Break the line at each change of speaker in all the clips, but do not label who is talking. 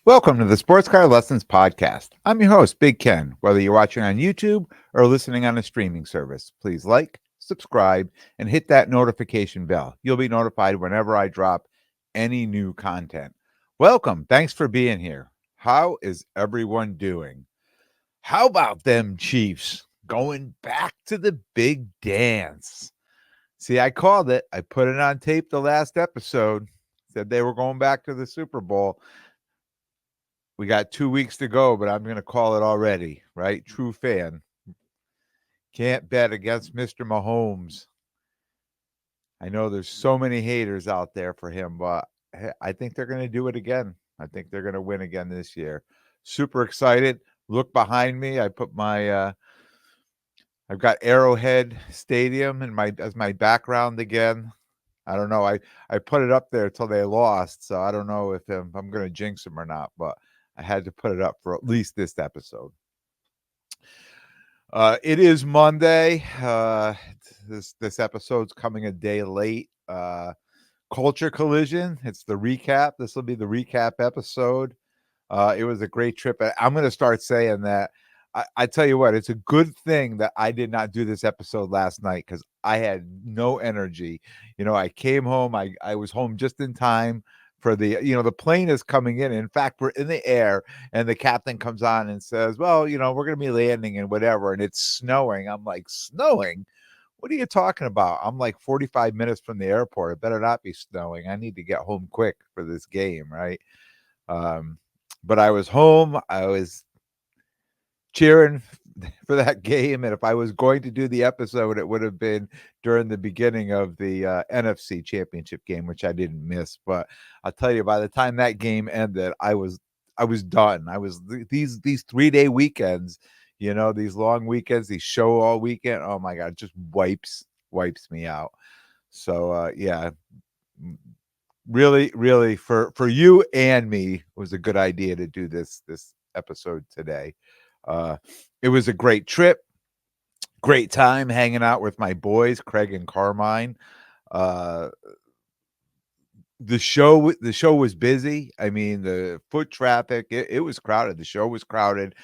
Welcome to the Sports Car Lessons Podcast. I'm your host, Big Ken. Whether you're watching on YouTube or listening on a streaming service, please like, subscribe, and hit that notification bell. You'll be notified whenever I drop any new content. Welcome. Thanks for being here. How is everyone doing? How about them Chiefs going back to the big dance? See, I called it. I put it on tape the last episode. Said they were going back to the Super Bowl. We got 2 weeks to go, but I'm gonna call it already, right? True fan. Can't bet against Mr. Mahomes. I know there's so many haters out there for him, but I think they're gonna do it again. I think they're gonna win again this year. Super excited. Look behind me. I put my I've got Arrowhead Stadium in my as my background again. I don't know. I put it up there till they lost, so I don't know if I'm gonna jinx them or not, but I had to put it up for at least this episode. It is Monday. This episode's coming a day late. Culture Collision. It's the recap. This will be the recap episode. It was a great trip. I'm going to start saying that. I tell you what, it's a good thing that I did not do this episode last night because I had no energy. I came home. I was home just in time for the plane is coming in. In fact, we're in the air and the captain comes on and says, well, we're going to be landing and whatever. And it's snowing. I'm like, snowing? What are you talking about? I'm like 45 minutes from the airport. It better not be snowing. I need to get home quick for this game, right? But I was home. I was cheering for that game, and if I was going to do the episode, it would have been during the beginning of the NFC Championship game, which I didn't miss. But I'll tell you, by the time that game ended, I was done. I was these 3-day weekends, these long weekends, these show all weekend. Oh my God, it just wipes me out. So yeah, really for you and me, it was a good idea to do this episode today. It was a great trip, great time hanging out with my boys, Craig and Carmine. Uh, the show was busy. I mean, the foot traffic, it was crowded. The show was crowded.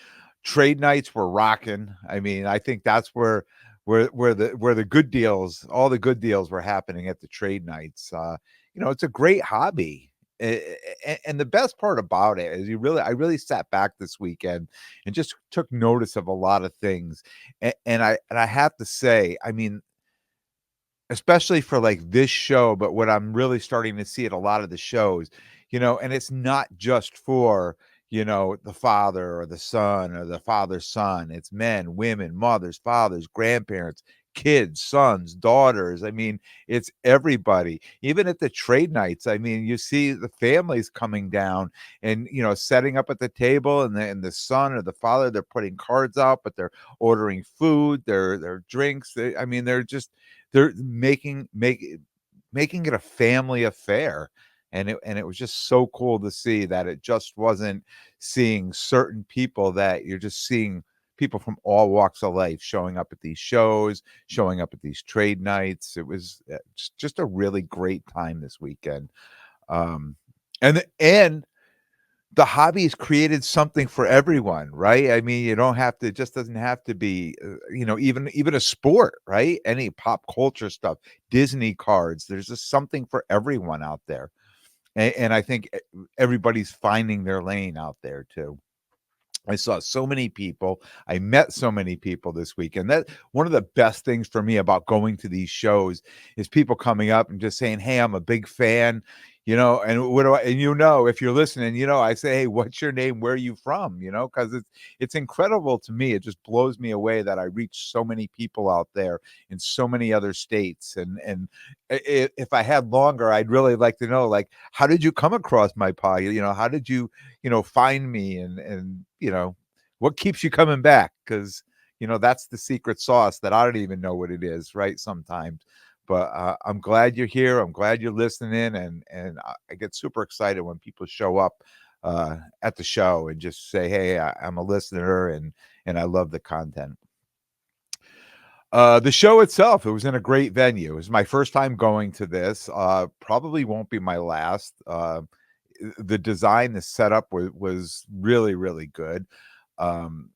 Trade nights were rocking. I mean, I think that's where the good deals, all the good deals were happening at the trade nights. It's a great hobby. And the best part about it is I really sat back this weekend and just took notice of a lot of things. And I have to say, I mean, especially for like this show, but what I'm really starting to see at a lot of the shows, and it's not just for, the father or the son or the father's son. It's men, women, mothers, fathers, grandparents, kids, sons, daughters. I mean, it's everybody. Even at the trade nights, I mean, you see the families coming down and, setting up at the table, and the son or the father, they're putting cards out, but they're ordering food, their drinks. I mean, they're making it a family affair, and it was just so cool to see that it just wasn't seeing certain people, that you're just seeing people from all walks of life showing up at these shows, showing up at these trade nights. It was just a really great time this weekend. um and the hobby's created something for everyone, right? I mean, you don't have to, it just doesn't have to be, even a sport, right? Any pop culture stuff, Disney cards, there's just something for everyone out there. And I think everybody's finding their lane out there too. I saw so many people. I met so many people this weekend. That one of the best things for me about going to these shows is people coming up and just saying, "Hey, I'm a big fan." And what do I, and if you're listening, I say, "Hey, what's your name? Where are you from?" Because it's incredible to me. It just blows me away that I reach so many people out there in so many other states. If I had longer, I'd really like to know, like, how did you come across my pod? How did you find me, and what keeps you coming back? Because that's the secret sauce that I don't even know what it is, right? Sometimes. But I'm glad you're here. I'm glad you're listening, and I get super excited when people show up at the show and just say, "Hey, I'm a listener, and I love the content." The show itself, it was in a great venue. It was my first time going to this. Probably won't be my last. the design, the setup was really, really good. Um,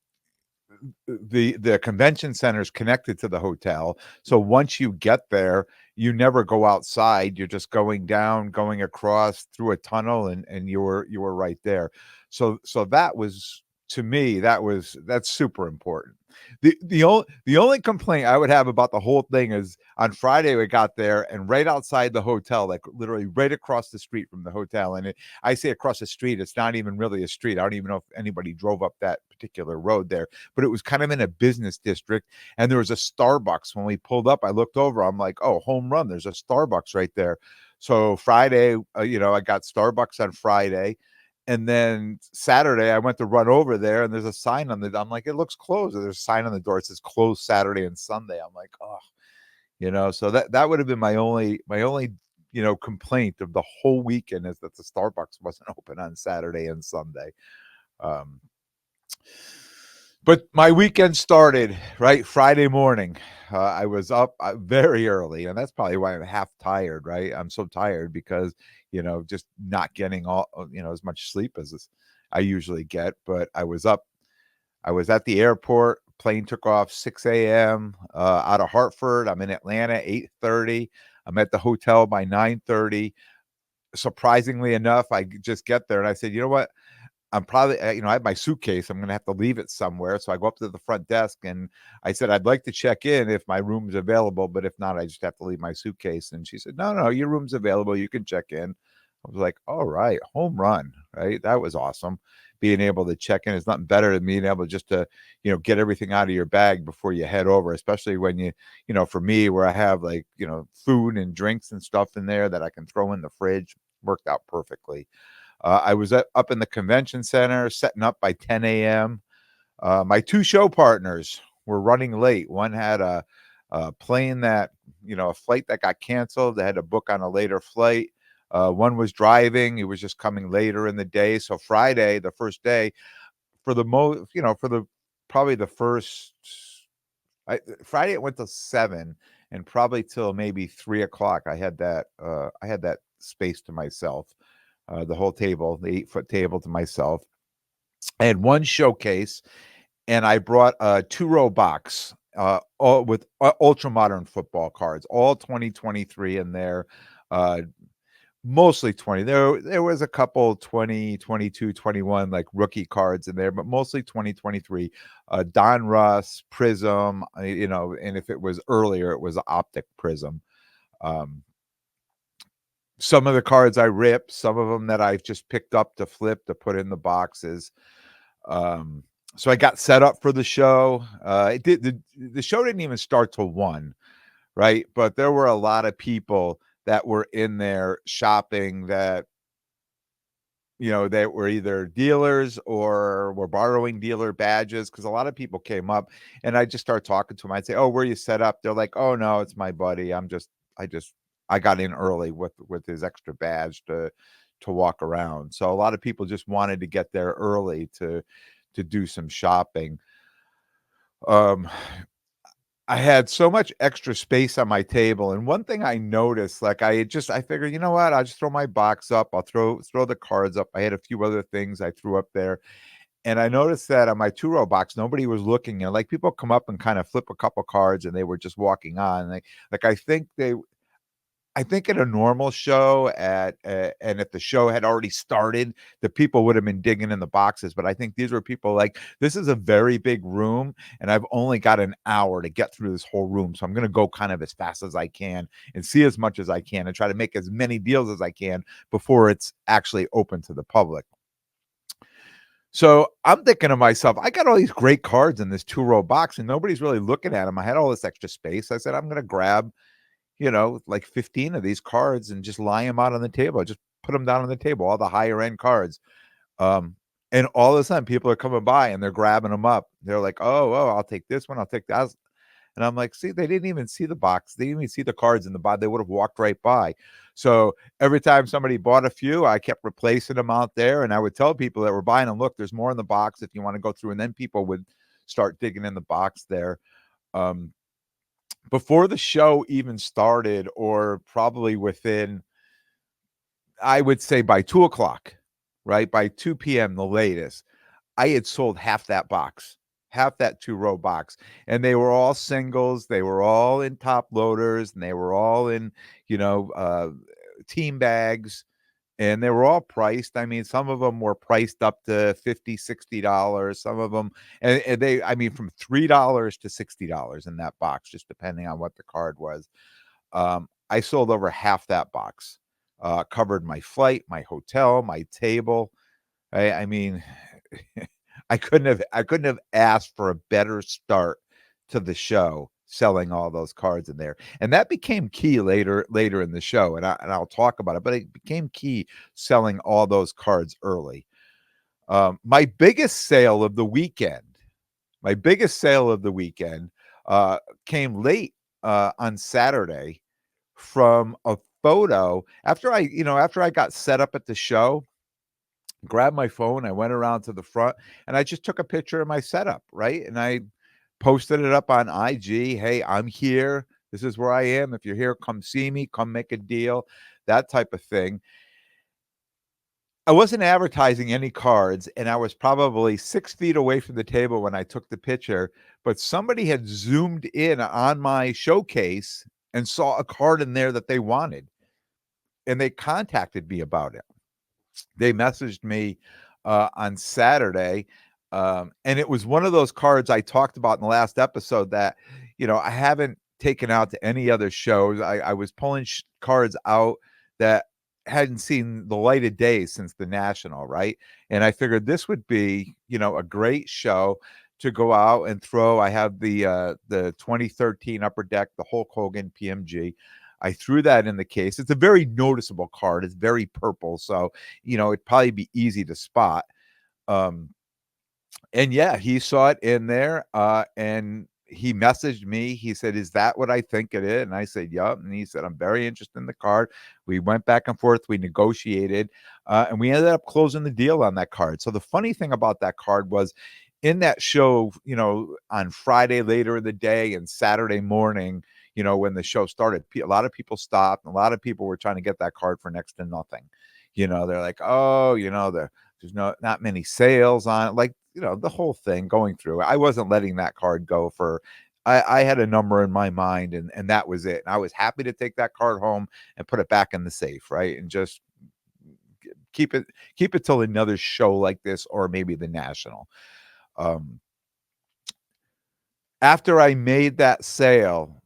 the convention center is connected to the hotel, so once you get there, you never go outside. You're just going down, going across through a tunnel, and you were right there. So that was, to me, that's super important. The only complaint I would have about the whole thing is on Friday we got there, and right outside the hotel, like literally right across the street from the hotel, and I say across the street, it's not even really a street. I don't even know if anybody drove up that particular road there, but it was kind of in a business district, and there was a Starbucks. When we pulled up, I looked over, I'm like, oh, home run, there's a Starbucks right there. So Friday, I got Starbucks on Friday, and then Saturday I went to run over there, and there's a sign on the, I'm like, it looks closed. There's a sign on the door, it says closed Saturday and Sunday. I'm like, oh, so that would have been my only complaint of the whole weekend, is that the Starbucks wasn't open on Saturday and Sunday. um but my weekend started right Friday morning. I was up very early, and that's probably why I'm half tired. Right, I'm so tired because just not getting all as much sleep as I usually get. But I was up. I was at the airport. Plane took off 6 a.m. Out of Hartford. I'm in Atlanta 8:30. I'm at the hotel by 9:30. Surprisingly enough, I just get there and I said, you know what? I'm probably, I have my suitcase. I'm gonna have to leave it somewhere. So I go up to the front desk and I said, I'd like to check in if my room's available, but if not, I just have to leave my suitcase. And she said, no, no, your room's available. You can check in. I was like, all right, home run, right? That was awesome. Being able to check in is nothing better than being able just to, get everything out of your bag before you head over, especially when for me, where I have like, food and drinks and stuff in there that I can throw in the fridge, worked out perfectly. I was up in the convention center setting up by 10 a.m. My two show partners were running late. One had a plane that, a flight that got canceled. They had to book on a later flight. One was driving. He was just coming later in the day. So Friday, the first day, for the for the probably the first Friday, it went to 7, and probably till maybe 3 o'clock. I had that space to myself, the whole table, the 8-foot table to myself. I had one showcase, and I brought a two-row box, all with ultra modern football cards, all 2023 in there, uh, mostly 20. There was a couple 20, 22, 21 like rookie cards in there, but mostly 2023. Don Russ, Prism, and if it was earlier, it was Optic Prism. Um, some of the cards I ripped, some of them that I've just picked up to flip to put in the boxes. Um, so I got set up for the show. It did the show didn't even start till 1, right? But there were a lot of people that were in there shopping that they were either dealers or were borrowing dealer badges, because a lot of people came up, and I just start talking to them. I'd say, "Oh, where you set up?" They're like, "Oh no, it's my buddy. I got in early with his extra badge to walk around." So a lot of people just wanted to get there early to do some shopping. Um, I had so much extra space on my table, and one thing I noticed, like, I figured, "You know what? I'll just throw my box up. I'll throw the cards up." I had a few other things I threw up there, and I noticed that on my two-row box, nobody was looking, and, like, people come up and kinda flip a couple cards, and they were just walking on. I think at a normal show and if the show had already started, the people would have been digging in the boxes, but I think these were people like, "This is a very big room, and I've only got an hour to get through this whole room, so I'm gonna go kind of as fast as I can and see as much as I can and try to make as many deals as I can before it's actually open to the public." So, I'm thinking to myself, "I got all these great cards in this two-row box, and nobody's really looking at them." I had all this extra space. I said, "I'm gonna grab like 15 of these cards and just lie them out on the table. Just put them down on the table, all the higher end cards." Um, and all of a sudden, people are coming by and they're grabbing them up. They're like, "Oh, oh, I'll take this one. I'll take that." And I'm like, "See, they didn't even see the box. They didn't even see the cards in the box. They would have walked right by." So every time somebody bought a few, I kept replacing them out there. And I would tell people that were buying them, "Look, there's more in the box if you want to go through." And then people would start digging in the box there. Um, Before the show even started, or probably within, I would say by 2 o'clock, right? By 2 p.m., the latest, I had sold half that box, half that two-row box, and they were all singles, they were all in top loaders, and they were all in, you know, team bags, and they were all priced. I mean, some of them were priced up to $50, $60. Some of them, and they, I mean, from $3 to $60 in that box, just depending on what the card was. I sold over half that box. Covered my flight, my hotel, my table. I mean, I couldn't have asked for a better start to the show selling all those cards in there. And that became key later in the show, and I'll talk about it, but it became key selling all those cards early. My biggest sale of the weekend, my biggest sale of the weekend came late on Saturday from a photo after I got set up at the show, grabbed my phone, I went around to the front, and I just took a picture of my setup, right? And I posted it up on IG. Hey, I'm here. This is where I am. If you're here, come see me, come make a deal, that type of thing. I wasn't advertising any cards, and I was probably 6 feet away from the table when I took the picture, but somebody had zoomed in on my showcase and saw a card in there that they wanted, and they contacted me about it. They messaged me on Saturday, and it was one of those cards I talked about in the last episode that I haven't taken out to any other shows. I was pulling cards out that hadn't seen the light of day since the National, right? And I figured this would be a great show to go out and throw. I have the 2013 Upper Deck, the Hulk Hogan PMG. I threw that in the case. It's a very noticeable card. It's very purple, so it'd probably be easy to spot. Um, and yeah, he saw it in there, and he messaged me. He said, "Is that what I think it is?" And I said, "Yup." And he said, "I'm very interested in the card." We went back and forth. We negotiated, and we ended up closing the deal on that card. So the funny thing about that card was, in that show, on Friday later in the day and Saturday morning, when the show started, a lot of people stopped. And a lot of people were trying to get that card for next to nothing. They're like, "Oh, there's not many sales on it," like, the whole thing going through. I wasn't letting that card go for I had a number in my mind, and that was it. And I was happy to take that card home and put it back in the safe, right? And just keep it till another show like this, or maybe the National. Um, After I made that sale,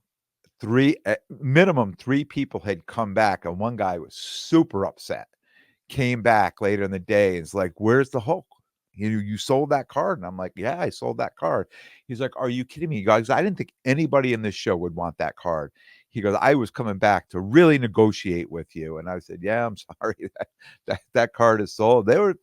minimum 3 people had come back, and one guy was super upset. Came back later in the day, is like, "Where's the Hulk? You sold that card?" And I'm like, "Yeah, I sold that card." He's like, "Are you kidding me?" He goes, "I didn't think anybody in this show would want that card." He goes, "I was coming back to really negotiate with you." And I said, "Yeah, I'm sorry that card is sold." They were,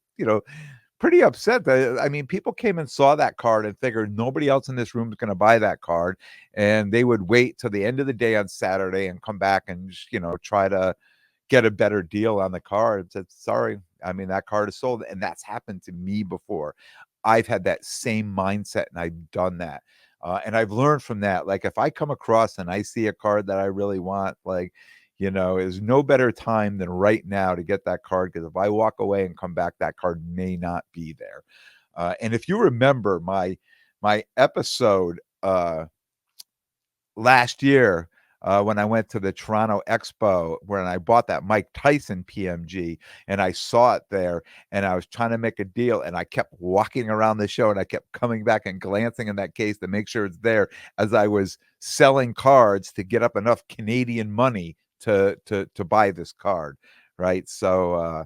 pretty upset. I mean, people came and saw that card and figured nobody else in this room is gonna buy that card, and they would wait till the end of the day on Saturday and come back and just, try to get a better deal on the card. Said, "Sorry, I mean, that card is sold." And that's happened to me before. I've had that same mindset, and I've done that. And I've learned from that. Like, if I come across and I see a card that I really want, like, is no better time than right now to get that card, because if I walk away and come back, that card may not be there. And if you remember my episode last year, when I went to the Toronto Expo, when I bought that Mike Tyson PMG, and I saw it there, and I was trying to make a deal, and I kept walking around the show, and I kept coming back and glancing in that case to make sure it's there, as I was selling cards to get up enough Canadian money to buy this card, right? So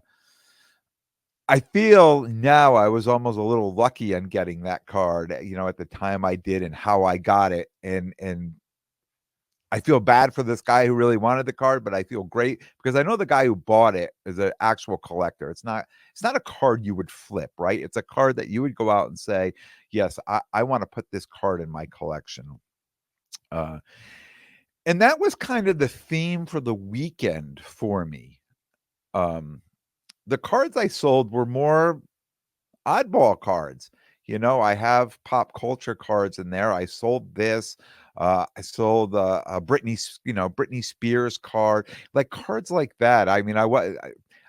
I feel now I was almost a little lucky on getting that card, at the time I did and how I got it, and I feel bad for this guy who really wanted the card, but I feel great because I know the guy who bought it is an actual collector. It's not a card you would flip, right? It's a card that you would go out and say, "Yes, I want to put this card in my collection." Uh, and that was kind of the theme for the weekend for me. Um, the cards I sold were more oddball cards. I have pop culture cards in there. I sold this. I sold Britney Spears card, like cards like that. I mean,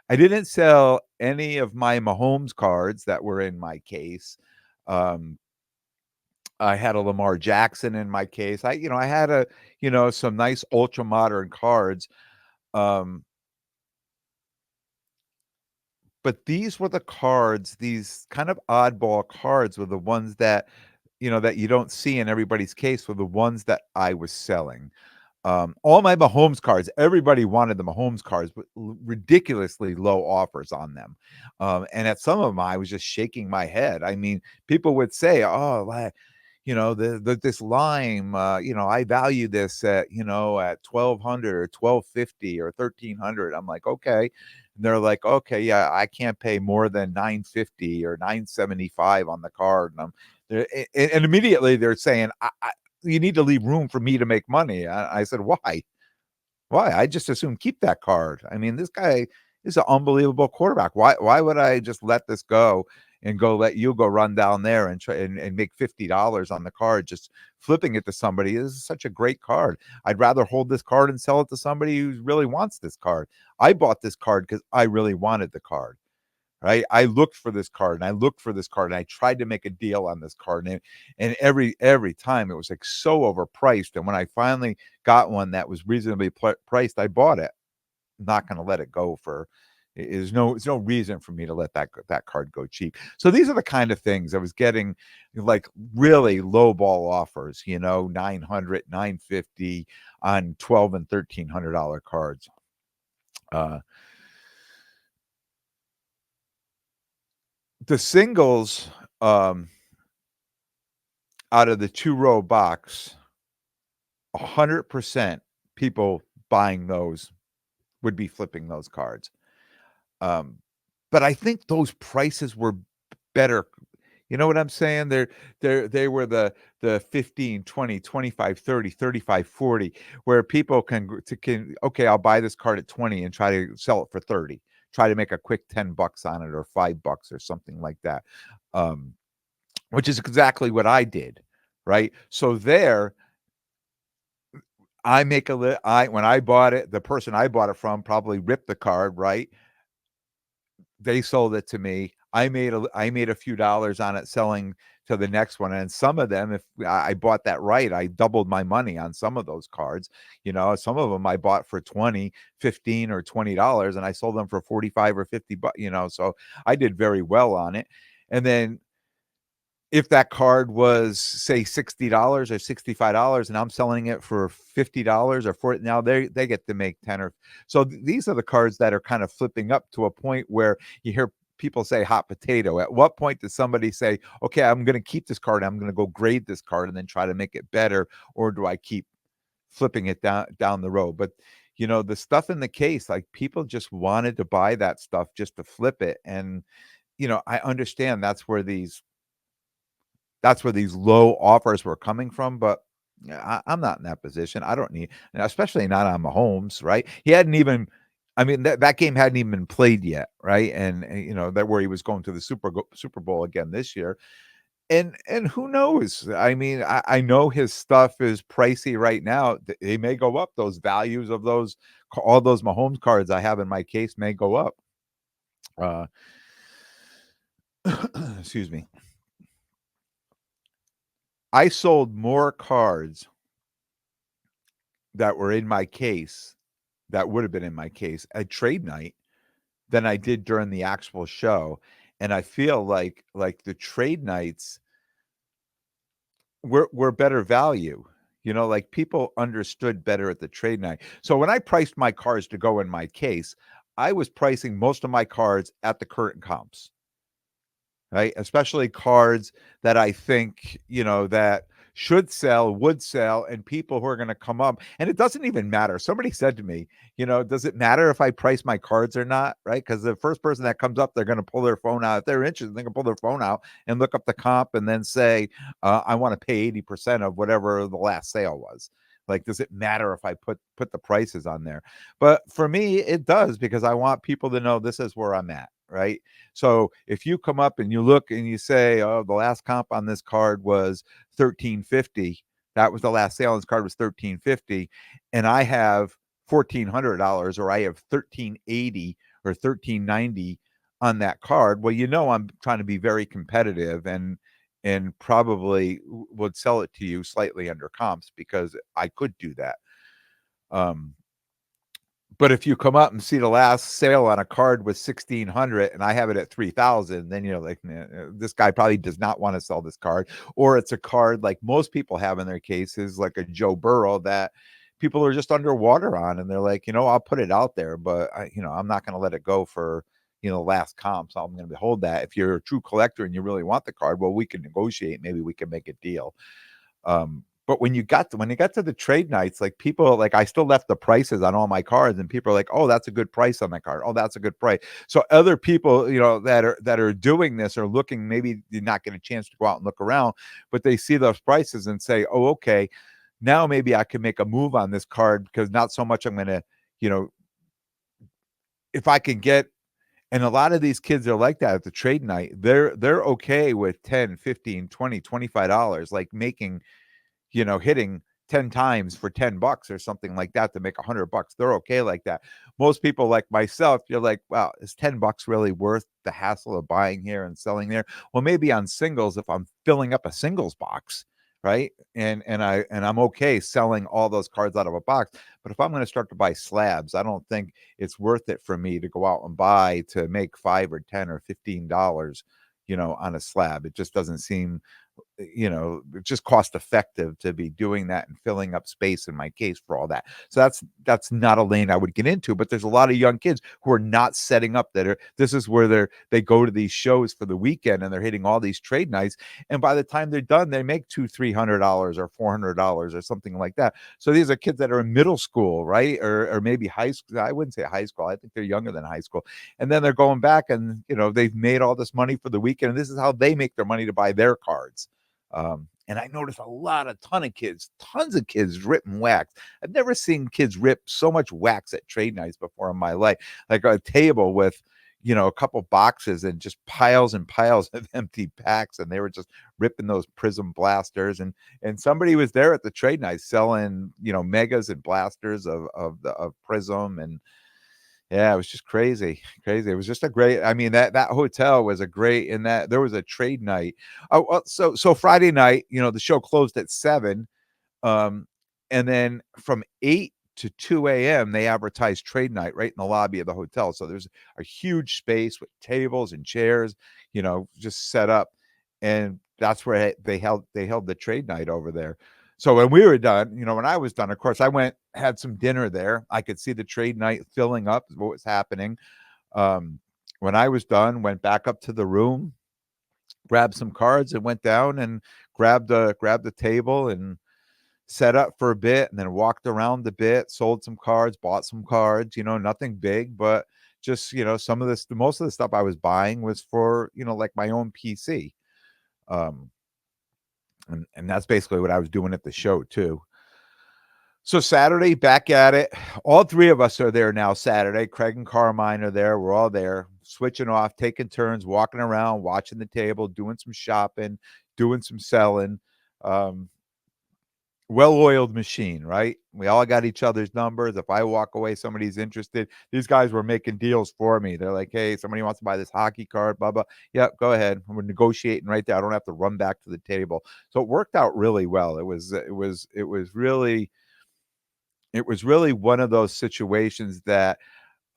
I didn't sell any of my Mahomes cards that were in my case. Um, I had a Lamar Jackson in my case. I had some nice ultra modern cards. Um, but these were the cards, these kind of oddball cards were the ones that, that you don't see in everybody's case were the ones that I was selling. All my Mahomes cards, everybody wanted the Mahomes cards, but ridiculously low offers on them. And at some of them, I was just shaking my head. I mean, people would say, "Oh, this lime, I value this at 1,200 or 1,250 or 1,300." I'm like, okay. And they're like, okay, yeah, I can't pay more than 950 or 975 on the card. And immediately they're saying, you need to leave room for me to make money. I said, why? Why? I just assume keep that card. I mean, this guy is an unbelievable quarterback. Why would I just let this go and let you go run down there and try and make $50 on the card just flipping it to somebody? This is such a great card. I'd rather hold this card and sell it to somebody who really wants this card. I bought this card because I really wanted the card. Right? I looked for this card and I looked for this card and I tried to make a deal on this card and every time it was like so overpriced. And when I finally got one that was reasonably priced, I bought it. I'm not going to let it go for there's no reason for me to let that card go cheap. So these are the kind of things I was getting, like really low ball offers, 900, 950 on 12 and $1,300 cards. The singles, out of the 2-row box, 100% people buying those would be flipping those cards. Um, but I think those prices were better. You know what I'm saying? They were the 15, 20, 25, 30, 35, 40, where people can okay, I'll buy this card at 20 and try to sell it for 30. Try to make a quick $10 on it or $5 or something like that. Um, which is exactly what I did, right? So there, I make a when I bought it, the person I bought it from probably ripped the card, right? They sold it to me. I made a few dollars on it selling to the next one, and some of them, if I bought that right, I doubled my money on some of those cards. Some of them I bought for 20, 15, or $20, and I sold them for 45 or 50 bucks, so I did very well on it. And then if that card was, say, $60 or $65 and I'm selling it for $50 or 40, now they get to make 10 or so these are the cards that are kind of flipping up to a point where you hear people say hot potato. At what point does somebody say, okay, I'm going to keep this card, I'm going to go grade this card and then try to make it better, or do I keep flipping it down the road? But the stuff in the case, like, people just wanted to buy that stuff just to flip it. And I understand that's where these low offers were coming from, but yeah, I'm not in that position. I don't need, and especially not on Mahomes, right? He hadn't even, I mean, that game hadn't even been played yet, right? And that where he was going to the Super Bowl again this year, and who knows? I mean, I know his stuff is pricey right now. They may go up. Those values of all those Mahomes cards I have in my case may go up. Uh, excuse me. I sold more cards that were in my case, that would have been in my case at trade night, than I did during the actual show. And I feel like the trade nights were better value. Like, people understood better at the trade night. So when I priced my cards to go in my case, I was pricing most of my cards at the current comps. Right? Especially cards that I think, that should sell, would sell, and people who are gonna come up, and it doesn't even matter. Somebody said to me, "Does it matter if I price my cards or not?" Right? Because the first person that comes up, they're gonna pull their phone out. If they're interested, they can pull their phone out and look up the comp and then say, "I wanna pay 80% of whatever the last sale was." Like, does it matter if I put the prices on there? But for me, it does, because I want people to know this is where I'm at, right? So if you come up and you look and you say, "Oh, the last comp on this card was 1350. That was the last sale on this card was 1350, and I have $1,400, or I have 1380 for $13.90 on that card. Well, I'm trying to be very competitive and probably would sell it to you slightly under comps because I could do that. But if you come up and see the last sale on a card was 1,600 and I have it at 3,000, then you're like, "Nah, this guy probably does not want to sell this card." Or it's a card like most people have in their cases, like a Joe Burrow that people are just underwater on, and they're like, I'll put it out there, but I'm not going to let it go for last comp. So I'm going to hold that. If you're a true collector and you really want the card, well, we can negotiate. Maybe we can make a deal. But when you got to the trade nights, like people, like I still left the prices on all my cards, and people are like, "Oh, that's a good price on that card. Oh, that's a good price." So other people, that are doing this are looking. Maybe did not get a chance to go out and look around, but they see those prices and say, "Oh, okay, now maybe I can make a move on this card because not so much I'm going to, you know, if I can get." And a lot of these kids are like that at the trade night. They're okay with 10, 15, 20, $25, like making hitting 10 times for $10 or something like that to make $100. They're okay like that. Most people like myself, you're like, wow, is $10 really worth the hassle of buying here and selling there? Well, maybe on singles, if I'm filling up a singles box, right? And I'm okay selling all those cards out of a box. But if I'm going to start to buy slabs, I don't think it's worth it for me to go out and buy to make 5 or 10 or $15, on a slab. It just doesn't seem just cost effective to be doing that and filling up space in my case for all that. So that's not a lane I would get into, but there's a lot of young kids who are not setting up this is where they go to these shows for the weekend and they're hitting all these trade nights. And by the time they're done, they make $200-$300 or $400 or something like that. So these are kids that are in middle school, right? Or maybe high school. I wouldn't say high school. I think they're younger than high school. And then they're going back and, they've made all this money for the weekend. And this is how they make their money to buy their cards. And I noticed tons of kids ripping wax. I've never seen kids rip so much wax at trade nights before in my life. Like a table with, a couple boxes and just piles and piles of empty packs, and they were just ripping those Prism blasters. And somebody was there at the trade night selling, megas and blasters of Prism. And yeah, it was just crazy. It was just a great. I mean, that hotel was a great. In that there was a trade night. Oh, well, so Friday night, the show closed at 7, and then from 8 to 2 a.m. they advertised trade night right in the lobby of the hotel. So there's a huge space with tables and chairs, just set up, and that's where they held the trade night over there. So when we were done, when I was done, of course, I went, had some dinner there. I could see the trade night filling up, what was happening. When I was done, went back up to the room, grabbed some cards, and went down and grabbed the table and set up for a bit, and then walked around a bit, sold some cards, bought some cards. Nothing big, but just most of the stuff I was buying was for like my own PC. Um, and that's basically what I was doing at the show too. So Saturday, back at it. All three of us are there now Saturday. Craig and Carmine are there. We're all there, switching off, taking turns, walking around, watching the table, doing some shopping, doing some selling. Um, Well-oiled machine, right? We all got each other's numbers. If I walk away, somebody's interested. These guys were making deals for me. They're like, "Hey, somebody wants to buy this hockey card, blah, blah." "Yep, go ahead." We're negotiating right there. I don't have to run back to the table. So it worked out really well. It was really one of those situations that,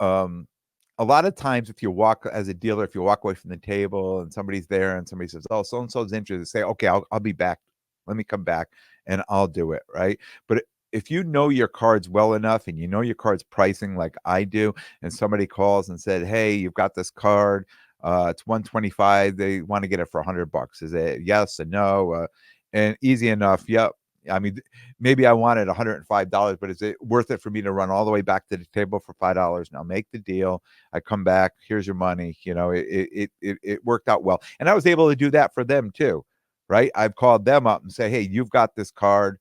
um, a lot of times if you walk as a dealer, if you walk away from the table and somebody's there and somebody says, "Oh, so and so's interested," say, "Okay, I'll be back. Let me come back and I'll do it," right? But if you know your cards well enough and you know your cards pricing like I do, and somebody calls and said, "Hey, you've got this card, it's 125, they want to get it for $100. Is it yes and no?" And easy enough. Yep. I mean, maybe I wanted $105, but is it worth it for me to run all the way back to the table for $5? Now make the deal. I come back. Here's your money. It worked out well, and I was able to do that for them too, right? I've called them up and say, "Hey, you've got this card.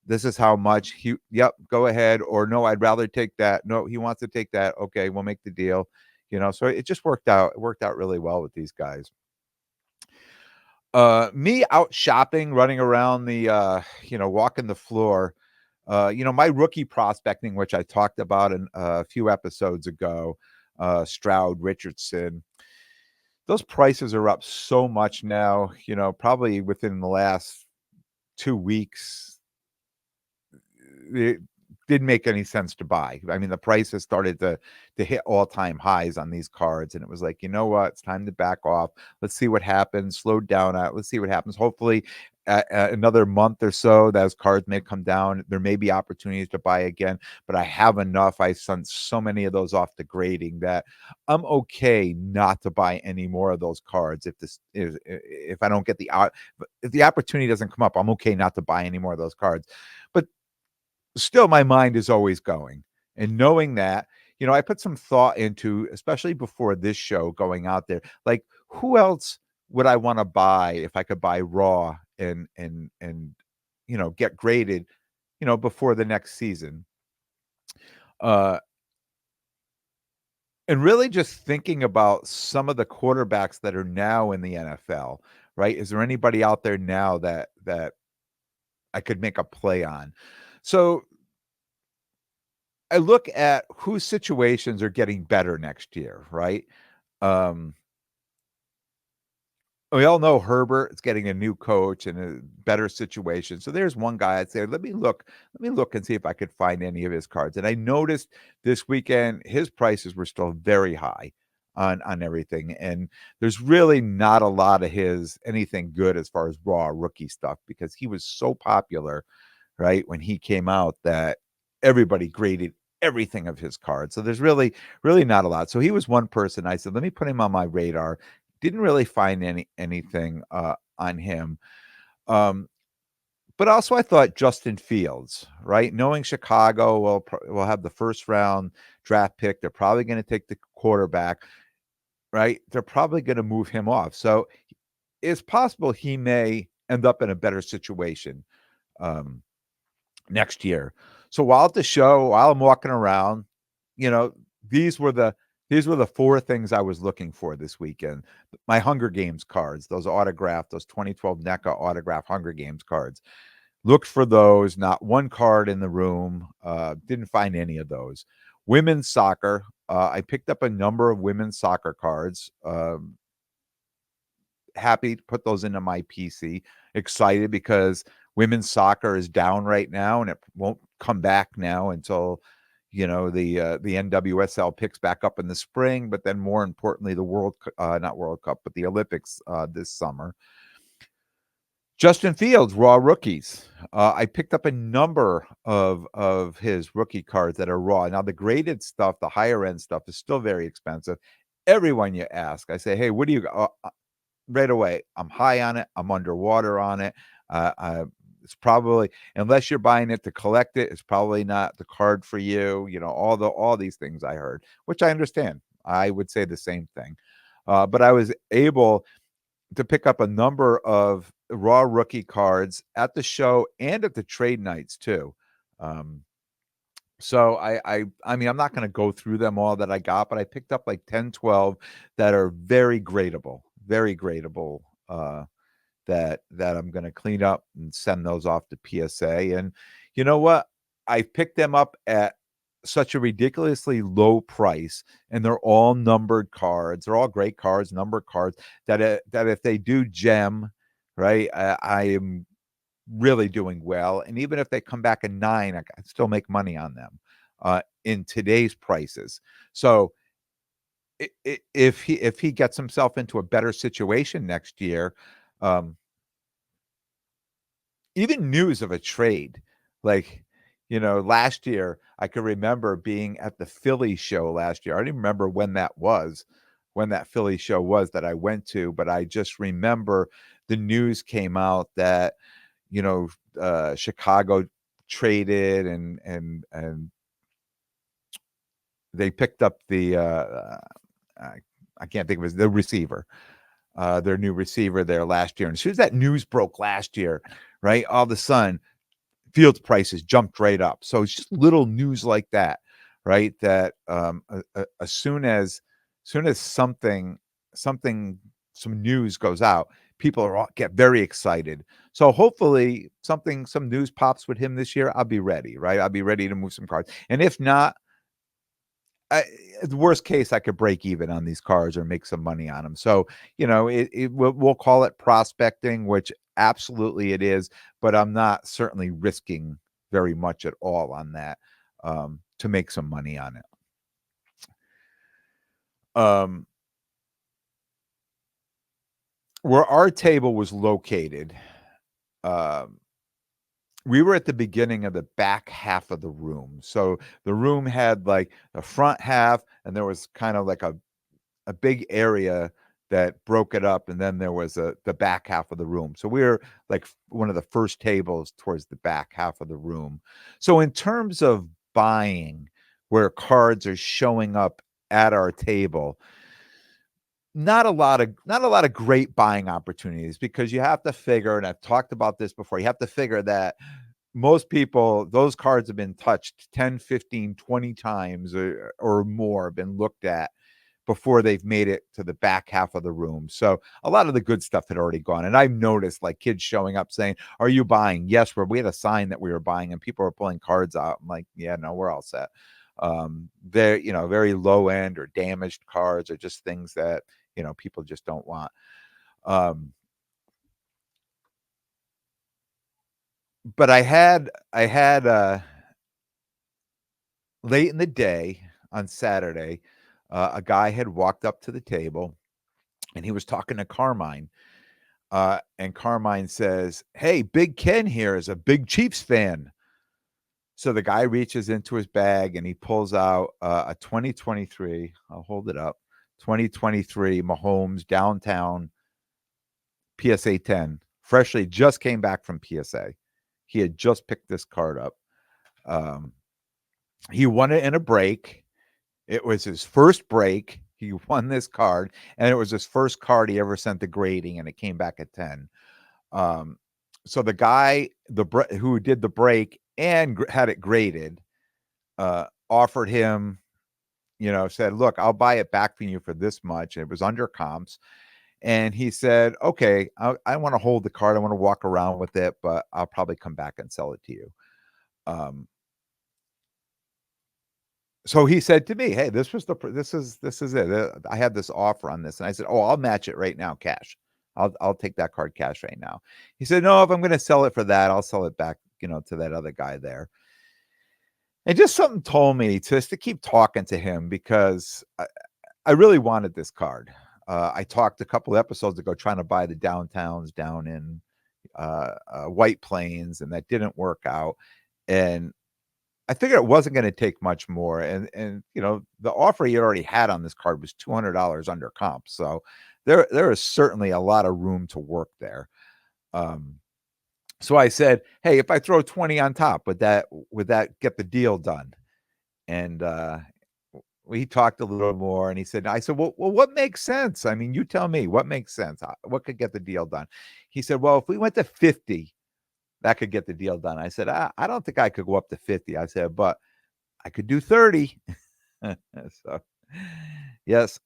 This is how much." Yep, go ahead. Or no, I'd rather take that. No, he wants to take that. Okay, we'll make the deal. So it just worked out. It worked out really well with these guys. Me out shopping, running around walking the floor. My rookie prospecting, which I talked about in a few episodes ago. Stroud, Richardson. Those prices are up so much now, probably within the last 2 weeks, it didn't make any sense to buy. I mean, the prices started to hit all-time highs on these cards, and it was like, "You know what? It's time to back off. Let's see what happens. Slow down out. Let's see what happens." Hopefully, another month or so, those cards may come down. There may be opportunities to buy again, but I have enough. I sent so many of those off to grading that I'm okay not to buy any more of those cards if this is if I don't get if the opportunity doesn't come up, I'm okay not to buy any more of those cards. But still my mind is always going, and knowing that, I put some thought into, especially before this show, going out there, like, who else would I want to buy if I could buy raw and get graded, before the next season. uh and really just thinking about some of the quarterbacks that are now in the NFL, right? Is there anybody out there now that I could make a play on? So I look at whose situations are getting better next year, right? Um, we all know Herbert is getting a new coach and a better situation. So there's one guy I'd say, let me look and see if I could find any of his cards. And I noticed this weekend his prices were still very high on everything. And there's really not a lot of his anything good as far as raw rookie stuff because he was so popular, right, when he came out that everybody graded everything of his cards. So there's really not a lot. So he was one person I said, let me put him on my radar. Didn't really find anything on him. Um, but also I thought Justin Fields, right? Knowing Chicago will have the first round draft pick, they're probably going to take the quarterback, right? They're probably going to move him off. So it's possible he may end up in a better situation um, next year. So while at the show, while I'm walking around, you know, these were the these were the 4 things I was looking for this weekend. My Hunger Games cards, those autographed, those 2012 NECA autograph Hunger Games cards. Looked for those, not one card in the room. Didn't find any of those. Women's soccer, I picked up a number of women's soccer cards. Happy to put those into my PC. Excited because women's soccer is down right now, and it won't come back now until the NWSL picks back up in the spring. But then, more importantly, the not World Cup, but the Olympics this summer. Justin Fields, raw rookies. I picked up a number of his rookie cards that are raw. Now, the graded stuff, the higher end stuff, is still very expensive. Everyone you ask, I say, hey, what do you? Right away, I'm high on it. I'm underwater on it. It's probably, unless you're buying it to collect it, it's probably not the card for you. All these things I heard, which I understand. I would say the same thing. But I was able to pick up a number of raw rookie cards at the show and at the trade nights too. Um, so I mean, I'm not going to go through them all that I got, but I picked up like 10, 12 that are very gradable, very gradable. That I'm going to clean up and send those off to PSA. And you know what? I picked them up at such a ridiculously low price, and they're all numbered cards. They're all great cards, numbered cards. That if they do gem, right, I am really doing well. And even if they come back a 9, I can still make money on them in today's prices. So if he gets himself into a better situation next year, um, even news of a trade, like, last year, I could remember being at the Philly show last year. I don't even remember when that Philly show was that I went to, but I just remember the news came out that, Chicago traded and they picked up I can't think of his the receiver, their new receiver there last year. And as soon as that news broke last year, right, all of a sudden, Fields prices jumped right up. So it's just little news like that, right? That as soon as something some news goes out, people get very excited. So hopefully some news pops with him this year. I'll be ready, right? I'll be ready to move some cards. And if not, the worst case, I could break even on these cards or make some money on them. So, we'll call it prospecting, which absolutely it is, but I'm not certainly risking very much at all on that, to make some money on it. Um, where our table was located, um, we were at the beginning of the back half of the room. So the room had like the front half, and there was kind of like a big area that broke it up, and then there was the back half of the room. So we were like one of the first tables towards the back half of the room. So in terms of buying, where cards are showing up at our table, not a lot of great buying opportunities, because you have to figure, and I've talked about this before, you have to figure that most people, those cards have been touched 10, 15, 20 times or more, been looked at before they've made it to the back half of the room. So a lot of the good stuff had already gone. And I've noticed like kids showing up saying, "Are you buying?" Yes, we had a sign that we were buying, and people were pulling cards out. I'm like, yeah, no, we're all set. They're, very low end or damaged cards, or just things that, people just don't want. Um, but I had late in the day on Saturday, a guy had walked up to the table, and he was talking to Carmine. And Carmine says, "Hey, Big Ken here is a big Chiefs fan." So the guy reaches into his bag and he pulls out a 2023. I'll hold it up. 2023 Mahomes downtown PSA 10. Freshly just came back from PSA. He had just picked this card up. Um, he won it in a break. It was his first break. He won this card, and it was his first card he ever sent to grading, and it came back at 10. Um, so the guy, who did the break and had it graded, offered him, said, "Look, I'll buy it back from you for this much." It was under comps. And he said, "Okay, I want to hold the card. I want to walk around with it, but I'll probably come back and sell it to you." Um, so he said to me, "Hey, this is it. I had this offer on this." And I said, "Oh, I'll match it right now, cash. I'll take that card cash right now." He said, "No, if I'm going to sell it for that, I'll sell it back, to that other guy there." And just something told me just to keep talking to him, because I really wanted this card. I talked a couple episodes ago trying to buy the downtowns down in White Plains, and that didn't work out. And I figured it wasn't going to take much more. And the offer he already had on this card was $200 under comp. So there is certainly a lot of room to work there. Um, so I said, "Hey, if I throw 20 on top, would that get the deal done?" And we talked a little more, and I said, "Well, what makes sense? I mean, you tell me what makes sense. What could get the deal done?" He said, "Well, if we went to 50, that could get the deal done." I said, I don't think I could go up to 50. I said, "But I could do 30." So, yes,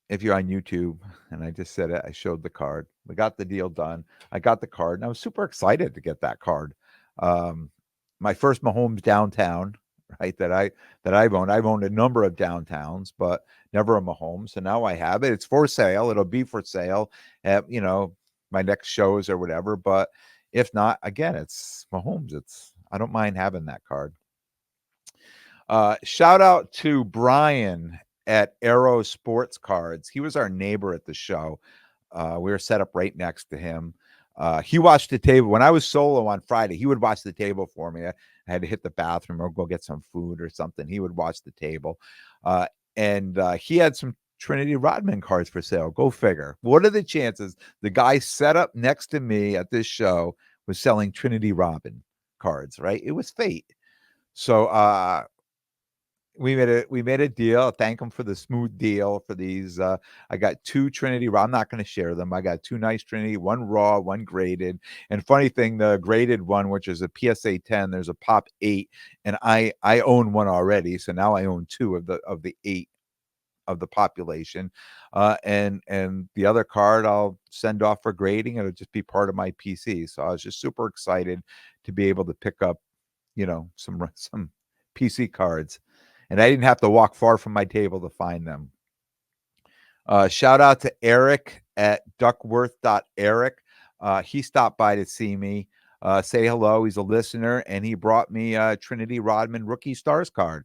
if you're on YouTube, and I just said it, I showed the card. We got the deal done. I got the card, and I was super excited to get that card. Um, my first Mahomes downtown, right? That I've owned. I've owned a number of downtowns, but never a Mahomes. So now I have it. It's for sale. It'll be for sale at my next shows or whatever. But if not, again, it's Mahomes. I don't mind having that card. Shout out to Brian at Arrow Sports Cards. He was our neighbor at the show. We were set up right next to him. He watched the table when I was solo on Friday. He would watch the table for me. I had to hit the bathroom or go get some food or something. He would watch the table, and he had some Trinity Rodman cards for sale. Go figure. What are the chances the guy set up next to me at this show was selling Trinity Rodman cards? Right? It was fate. So we made a deal. Thank him for the smooth deal for these. I got two Trinity. I'm not going to share them. I got two nice Trinity, one raw, one graded. And funny thing, the graded one, which is a PSA 10, there's a Pop 8, and I own one already, so now I own two of the 8 of the population. And the other card I'll send off for grading. It'll just be part of my PC. So I was just super excited to be able to pick up, some PC cards. and I didn't have to walk far from my table to find them. Shout out to Eric at Duckworth.Eric. He stopped by to see me, say hello. He's a listener, and he brought me a Trinity Rodman Rookie Stars card.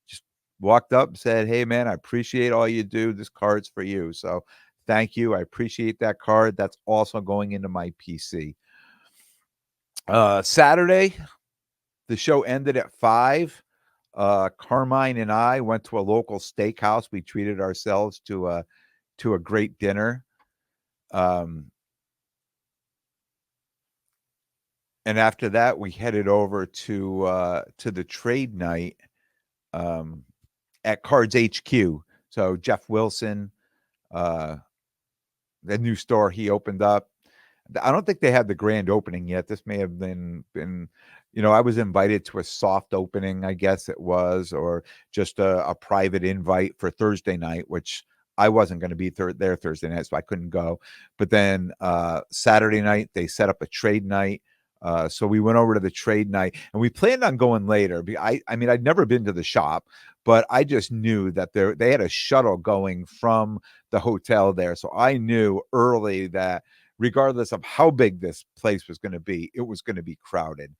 Just walked up and said, "Hey, man, I appreciate all you do. This card's for you." So thank you. I appreciate that card. That's also going into my PC. Saturday, the show ended at 5. Carmine and I went to a local steakhouse. We treated ourselves to a great dinner. And after that, we headed over to the trade night at Cards HQ. So Jeff Wilson, the new store he opened up. I don't think they had the grand opening yet. This may have been, I was invited to a soft opening, I guess it was, or just a private invite for Thursday night, which I wasn't going to be there Thursday night, so I couldn't go. But then Saturday night, they set up a trade night. So we went over to the trade night, and we planned on going later. I mean, I'd never been to the shop, but I just knew that they had a shuttle going from the hotel there. So I knew early that regardless of how big this place was going to be, it was going to be crowded.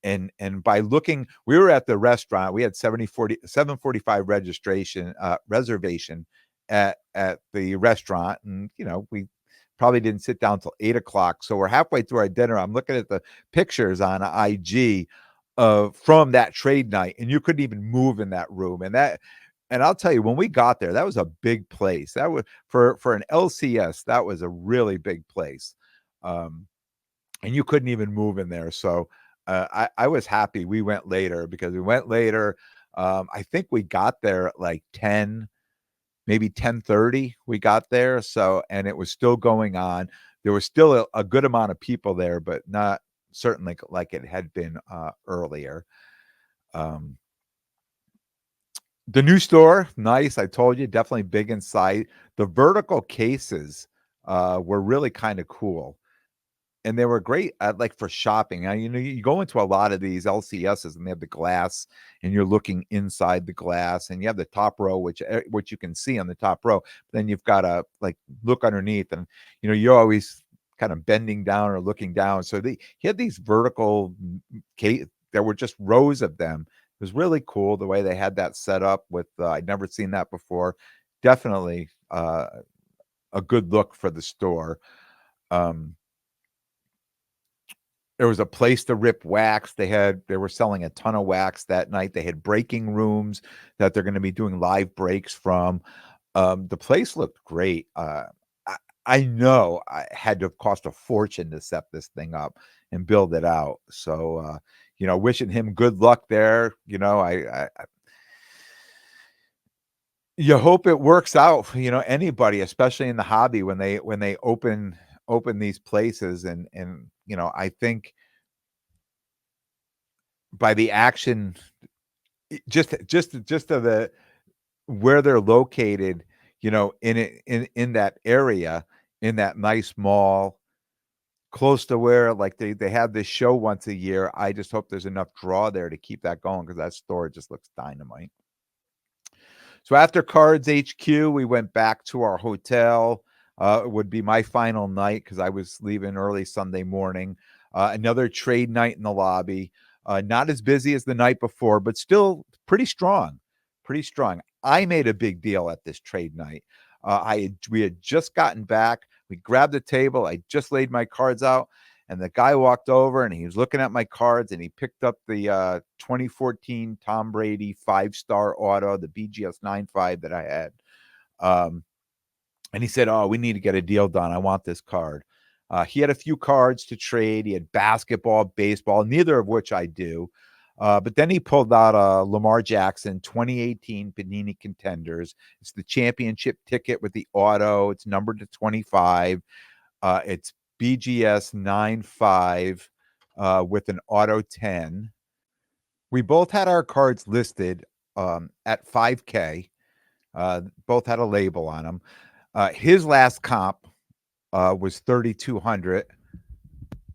And by looking, we were at the restaurant. We had 7:45 reservation at the restaurant, and we probably didn't sit down till 8:00. So we're halfway through our dinner. I'm looking at the pictures on IG from that trade night, and you couldn't even move in that room. And I'll tell you, when we got there, that was a big place. That was for an LCS. That was a really big place, and you couldn't even move in there. So I was happy we went later, because we went later. I think we got there at like 10, maybe 10:30. We got there, and it was still going on. There was still a good amount of people there, but not certainly like it had been earlier. The new store, nice. I told you, definitely big inside. The vertical cases were really kind of cool, and they were great like for shopping. You go into a lot of these LCSs, and they have the glass, and you're looking inside the glass, and you have the top row, which you can see on the top row. Then you've got to like look underneath, and you're always kind of bending down or looking down. So he had these vertical case. There were just rows of them. It was really cool the way they had that set up with, I'd never seen that before. Definitely a good look for the store. There was a place to rip wax. They were selling a ton of wax that night. They had breaking rooms that they're going to be doing live breaks from. The place looked great. I know I had to have cost a fortune to set this thing up and build it out. So, wishing him good luck there. You hope it works out for, anybody, especially in the hobby, when they open these places. And I think by the action, just of the where they're located, in that area, in that nice mall, close to where like they have this show once a year. I just hope there's enough draw there to keep that going, because that store just looks dynamite. So after Cards HQ, we went back to our hotel. It would be my final night, because I was leaving early Sunday morning. Another trade night in the lobby. Not as busy as the night before, but still pretty strong. Pretty strong. I made a big deal at this trade night. We had just gotten back. We grabbed the table. I just laid my cards out, and the guy walked over, and he was looking at my cards, and he picked up the 2014 Tom Brady 5-star auto, the BGS 9.5 that I had. And he said, "Oh, we need to get a deal done. I want this card." He had a few cards to trade. He had basketball, baseball, neither of which I do. But then he pulled out a Lamar Jackson 2018 Panini Contenders. It's the championship ticket with the auto. It's numbered to 25. It's BGS 9.5 with an auto 10. We both had our cards listed at 5K. Both had a label on them. His last comp was 3,200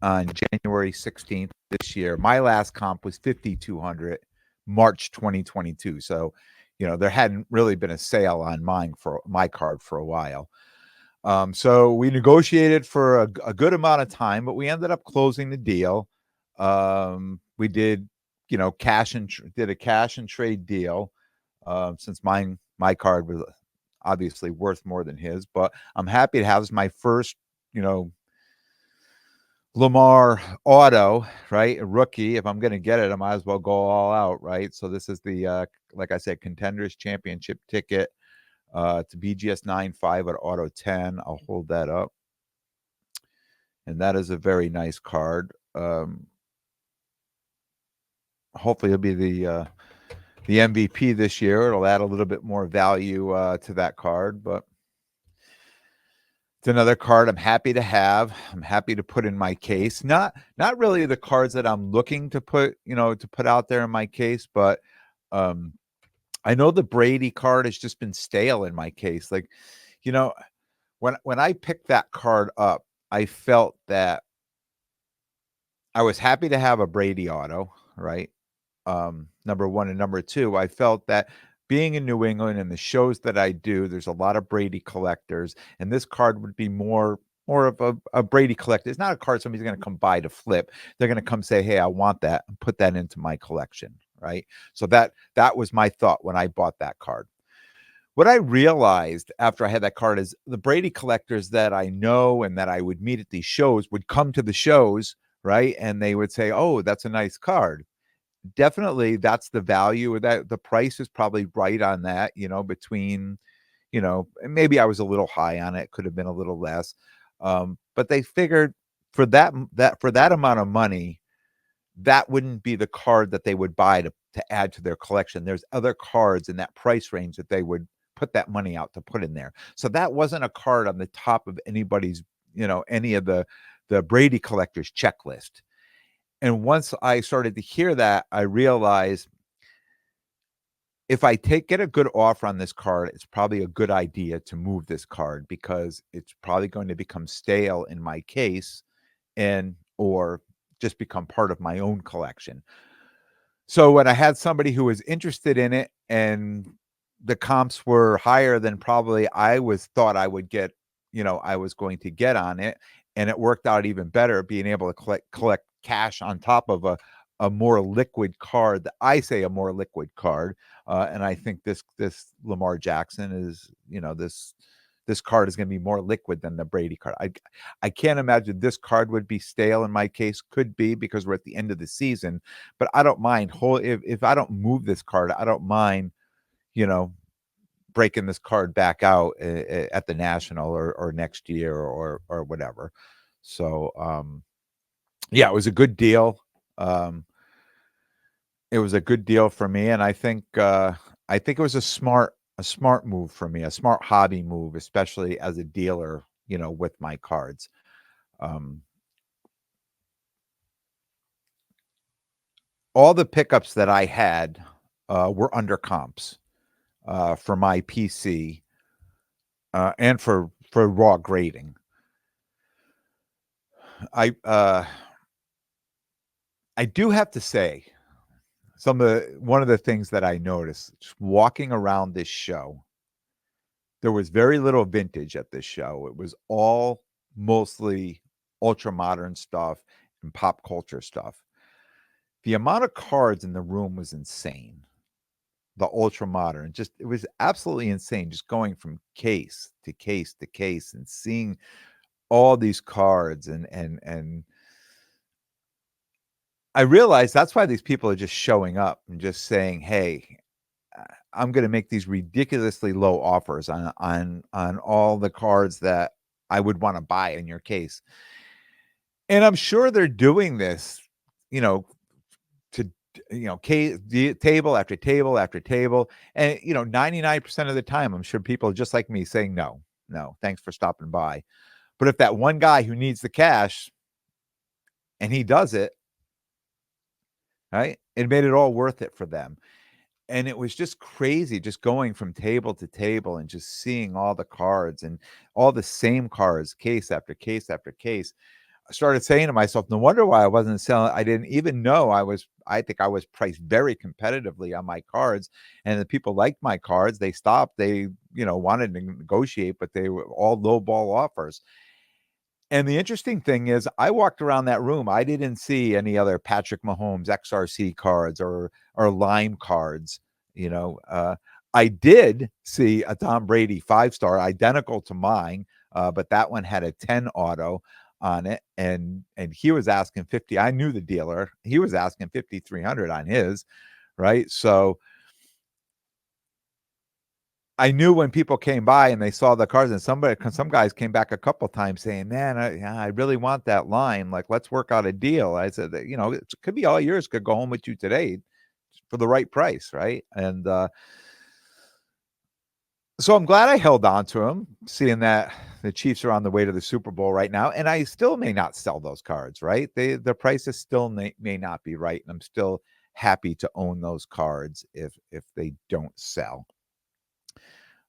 on January 16th this year. My last comp was 5,200 March 2022. So there hadn't really been a sale on my card for a while. So we negotiated for a good amount of time, but we ended up closing the deal. We did, did a cash and trade deal, since my card was obviously worth more than his. But I'm happy to have my first, you know, Lamar auto, right? A rookie. If I'm going to get it, I might as well go all out, right? So this is the, like I said, Contenders Championship ticket. To BGS 9.5 at auto 10. I'll hold that up. And that is a very nice card. Hopefully it'll be the MVP this year. It'll add a little bit more value to that card, but it's another card I'm happy to have. I'm happy to put in my case. Not really the cards that I'm looking to put, to put out there in my case, but I know the Brady card has just been stale in my case. Like, when I picked that card up, I felt that I was happy to have a Brady auto, right? Number one, and number two, I felt that being in New England and the shows that I do, there's a lot of Brady collectors, and this card would be more of a Brady collector. It's not a card somebody's going to come by to flip. They're going to come say, "Hey, I want that," and put that into my collection, right? So that was my thought when I bought that card. What I realized after I had that card is the Brady collectors that I know and that I would meet at these shows would come to the shows, right? And they would say, "Oh, that's a nice card." Definitely, that's the value of that. The price is probably right on that, between, and maybe I was a little high on it, could have been a little less. But they figured for that amount of money, that wouldn't be the card that they would buy to add to their collection. There's other cards in that price range that they would put that money out to put in there. So that wasn't a card on the top of anybody's, any of the Brady collectors checklist. And once I started to hear that, I realized if I get a good offer on this card, it's probably a good idea to move this card because it's probably going to become stale in my case or just become part of my own collection. So when I had somebody who was interested in it and the comps were higher than probably thought I would get, I was going to get on it, and it worked out even better being able to collect cash on top of a more liquid card. I say a more liquid card, and I think this Lamar Jackson is, this card is going to be more liquid than the Brady card. I can't imagine this card would be stale in my case. Could be because we're at the end of the season, but I don't mind if I don't move this card, I don't mind, you know, breaking this card back out at the National or next year or whatever. So yeah, it was a good deal. It was a good deal for me, and I think it was a smart move for me, a smart hobby move, especially as a dealer, with my cards. All the pickups that I had were under comps for my PC and for raw grading. I do have to say one of the things that I noticed just walking around this show, there was very little vintage at this show. It was all mostly ultra modern stuff and pop culture stuff. The amount of cards in the room was insane. The ultra modern, it was absolutely insane, just going from case to case to case and seeing all these cards and I realized that's why these people are just showing up and just saying, "Hey, I'm going to make these ridiculously low offers on all the cards that I would want to buy in your case." And I'm sure they're doing this, you know, to table after table after table, and 99% of the time, I'm sure people are just like me saying, "No, no, thanks for stopping by." But if that one guy who needs the cash and he does it, right, it made it all worth it for them. And it was just crazy just going from table to table and just seeing all the cards and all the same cards, case after case after case. started saying to myself, no wonder why I wasn't selling. I didn't even know I think I was priced very competitively on my cards, and the people liked my cards. They stopped. They, wanted to negotiate, but they were all low ball offers. And the interesting thing is, I walked around that room. I didn't see any other Patrick Mahomes XRC cards or Lime cards. I did see a Tom Brady 5-star identical to mine, but that one had a 10 auto on it, and he was asking 50. I knew the dealer. He was asking 5,300 on his, right? So I knew when people came by and they saw the cars, and some guys came back a couple times saying, "Man, I really want that line. Like, let's work out a deal." I said, it could be all yours. Could go home with you today for the right price, right? And so I'm glad I held on to them, seeing that the Chiefs are on the way to the Super Bowl right now, and I still may not sell those cards, right? The prices still may not be right, and I'm still happy to own those cards if they don't sell.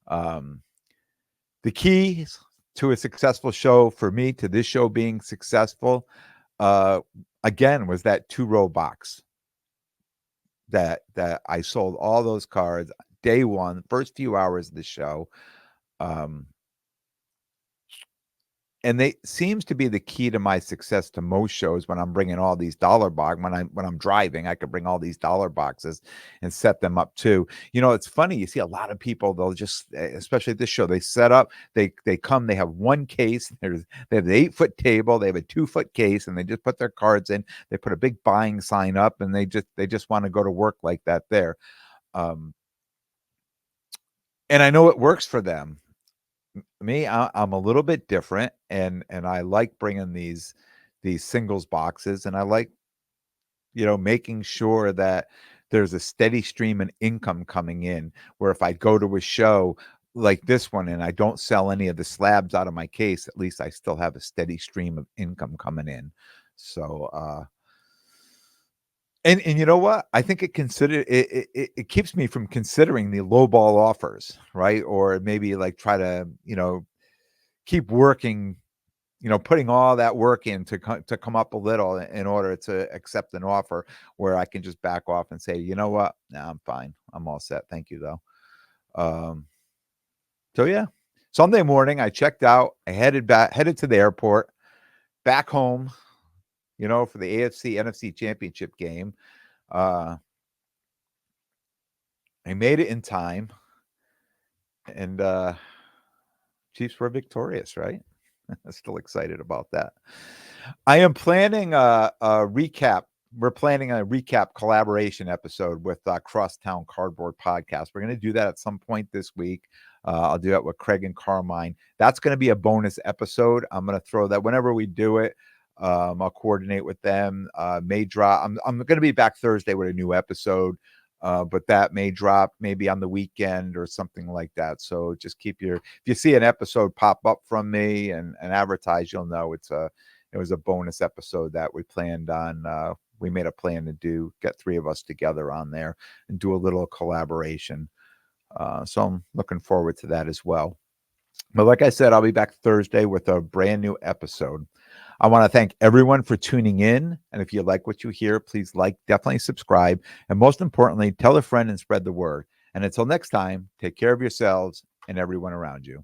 The keys to a successful show for me, to this show being successful, again, was that 2-row box that I sold all those cards day one, first few hours of the show. And they seems to be the key to my success to most shows when I'm bringing all these dollar box. When I'm driving, I could bring all these dollar boxes and set them up too. It's funny. You see a lot of people, they'll just, especially at this show, they set up, they come, they have one case, they have the 8-foot table, they have a 2-foot case, and they just put their cards in. They put a big buying sign up, and they just want to go to work like that there. And I know it works for them. Me, I'm a little bit different, and I like bringing these singles boxes, and I like, making sure that there's a steady stream of income coming in, where if I go to a show like this one and I don't sell any of the slabs out of my case, at least I still have a steady stream of income coming in. So, and you know what? I think it keeps me from considering the lowball offers, right? Or maybe like try to, keep working, putting all that work in to come up a little in order to accept an offer where I can just back off and say, you know what? No, I'm fine. I'm all set. Thank you though. So yeah, Sunday morning I checked out. I headed to the airport, back home, for the AFC NFC championship game. I made it in time, and Chiefs were victorious, right? Still excited about that. I am planning a recap. We're planning a recap collaboration episode with Crosstown Cardboard Podcast. We're going to do that at some point this week. I'll do that with Craig and Carmine. That's going to be a bonus episode. I'm going to throw that whenever we do it. I'll coordinate with them. May drop. I'm going to be back Thursday with a new episode. But that may drop maybe on the weekend or something like that. So just if you see an episode pop up from me and advertise, you'll know it was a bonus episode that we planned on. We made a plan to get 3 of us together on there and do a little collaboration. So I'm looking forward to that as well. But like I said, I'll be back Thursday with a brand new episode. I want to thank everyone for tuning in. And if you like what you hear, please definitely subscribe. And most importantly, tell a friend and spread the word. And until next time, take care of yourselves and everyone around you.